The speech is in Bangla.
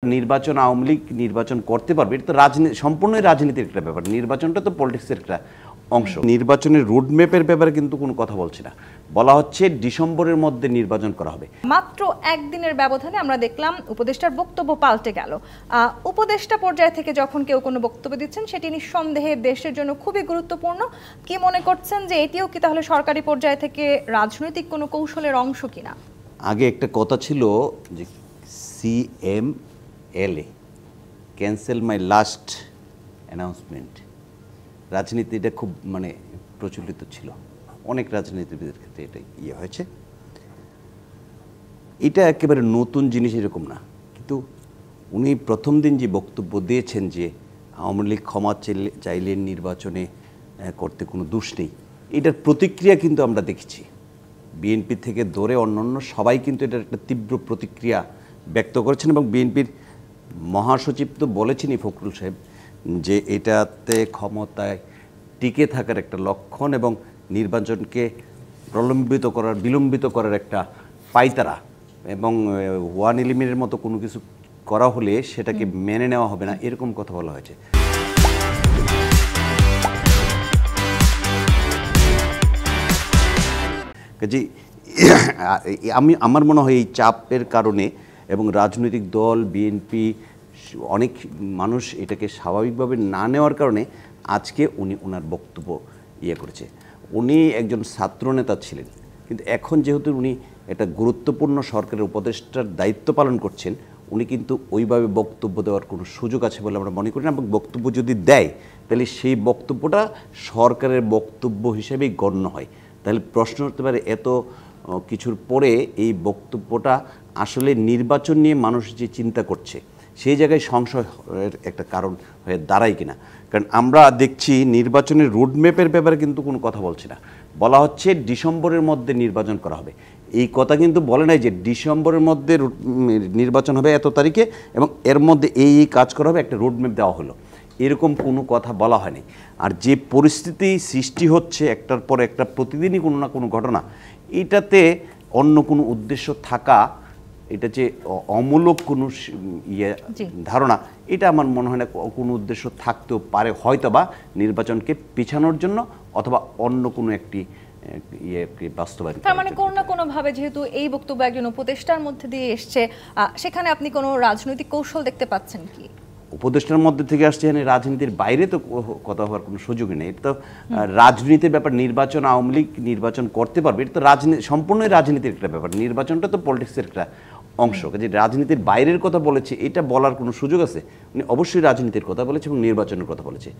নির্বাচন আওয়ামী লীগ নির্বাচন করতে পারবে, এটা তো সম্পূর্ণই রাজনীতির একটা ব্যাপার। নির্বাচনটা তো পলিটিক্সের একটা অংশ। নির্বাচনের রোডম্যাপের ব্যাপারে কিন্তু কোনো কথা বলছি না, বলা হচ্ছে ডিসেম্বরের মধ্যে নির্বাচন করা হবে। মাত্র একদিনের ব্যবধানে আমরা দেখলাম উপদেষ্টার বক্তব্য পাল্টে গেল। উপদেষ্টা পর্যায় থেকে যখন কেউ কোনো বক্তব্য দিচ্ছেন সেটি নিঃসন্দেহে দেশের জন্য খুবই গুরুত্বপূর্ণ। কি মনে করছেন যে এটিও কি তাহলে সরকারি পর্যায় থেকে রাজনৈতিক কোনো কৌশলের অংশ কিনা? আগে একটা কথা ছিল যে CMLA, ক্যান্সেল মাই লাস্ট অ্যানাউন্সমেন্ট। রাজনীতিটা খুব প্রচলিত ছিল, অনেক রাজনীতিবিদের ক্ষেত্রে এটা হয়েছে। এটা একেবারে নতুন জিনিস এরকম না, কিন্তু উনি প্রথম দিন যে বক্তব্য দিয়েছেন যে আওয়ামী লীগ ক্ষমা চাইলে নির্বাচনে করতে কোনো দোষ নেই, এটার প্রতিক্রিয়া কিন্তু আমরা দেখেছি। বিএনপি থেকে ধরে অন্যান্য সবাই কিন্তু এটার একটা তীব্র প্রতিক্রিয়া ব্যক্ত করেছেন, এবং বিএনপির মহাসচিব তো বলেছেনই, ফখরুল সাহেব, যে এটাতে ক্ষমতায় টিকে থাকার একটা লক্ষণ এবং নির্বাচনকে বিলম্বিত করার একটা পায়তারা, এবং 111-এর মতো কোনো কিছু করা হলে সেটাকে মেনে নেওয়া হবে না, এরকম কথা বলা হয়েছে। কাজেই আমার মনে হয় এই চাপের কারণে এবং রাজনৈতিক দল বিএনপি অনেক মানুষ এটাকে স্বাভাবিকভাবে না নেওয়ার কারণে আজকে উনি ওনার বক্তব্য করেছে। উনি একজন ছাত্রনেতা ছিলেন, কিন্তু এখন যেহেতু উনি একটা গুরুত্বপূর্ণ সরকারের উপদেষ্টার দায়িত্ব পালন করছেন, উনি কিন্তু ওইভাবে বক্তব্য দেওয়ার কোনো সুযোগ আছে বলে আমরা মনে করি না, এবং বক্তব্য যদি দেয় তাহলে সেই বক্তব্যটা সরকারের বক্তব্য হিসেবেই গণ্য হয়। তাহলে প্রশ্ন হতে পারে, এত কিছুর পরে এই বক্তব্যটা আসলে নির্বাচন নিয়ে মানুষ যে চিন্তা করছে সেই জায়গায় সংশয়ের একটা কারণ হয়ে দাঁড়ায় কিনা। কারণ আমরা দেখছি নির্বাচনের রোডম্যাপের ব্যাপারে কিন্তু কোনো কথা বলছি না, বলা হচ্ছে ডিসেম্বরের মধ্যে নির্বাচন করা হবে। এই কথা কিন্তু বলে নাই যে ডিসেম্বরের মধ্যে নির্বাচন হবে এত তারিখে এবং এর মধ্যে এই কাজ করা হবে, একটা রোডম্যাপ দেওয়া হলো, এরকম কোনো কথা বলা হয়নি। আর যে পরিস্থিতি সৃষ্টি হচ্ছে একটার পর একটা, প্রতিদিনই কোনো না কোনো ঘটনা, এটাতে অন্য কোনো উদ্দেশ্য থাকা, এটা যে অমূলক কোনো ধারণা, এটা আমার মনে হয় না কোনো উদ্দেশ্য থাকতেও পারে, হয়তো বা নির্বাচনকে পিছানোর জন্য অথবা অন্য কোনো একটি বাস্তবায়ন। তার মানে কোনো না কোনোভাবে যেহেতু এই বক্তব্য একজন উপদেষ্টার মধ্যে দিয়ে এসছে, সেখানে আপনি কোনো রাজনৈতিক কৌশল দেখতে পাচ্ছেন কি? উপদেষ্টার মধ্যে থেকে আসছে, রাজনীতির বাইরে তো কথা হওয়ার কোনো সুযোগই নেই। এটা তো রাজনীতির ব্যাপার। নির্বাচন আওয়ামী লীগ নির্বাচন করতে পারবে, এটা তো সম্পূর্ণই রাজনীতির একটা ব্যাপার। নির্বাচনটা তো পলিটিক্সের একটা অংশ। যে রাজনীতির বাইরের কথা বলেছে, এটা বলার কোনো সুযোগ আছে? উনি অবশ্যই রাজনীতির কথা বলেছে এবং নির্বাচনের কথা বলেছে।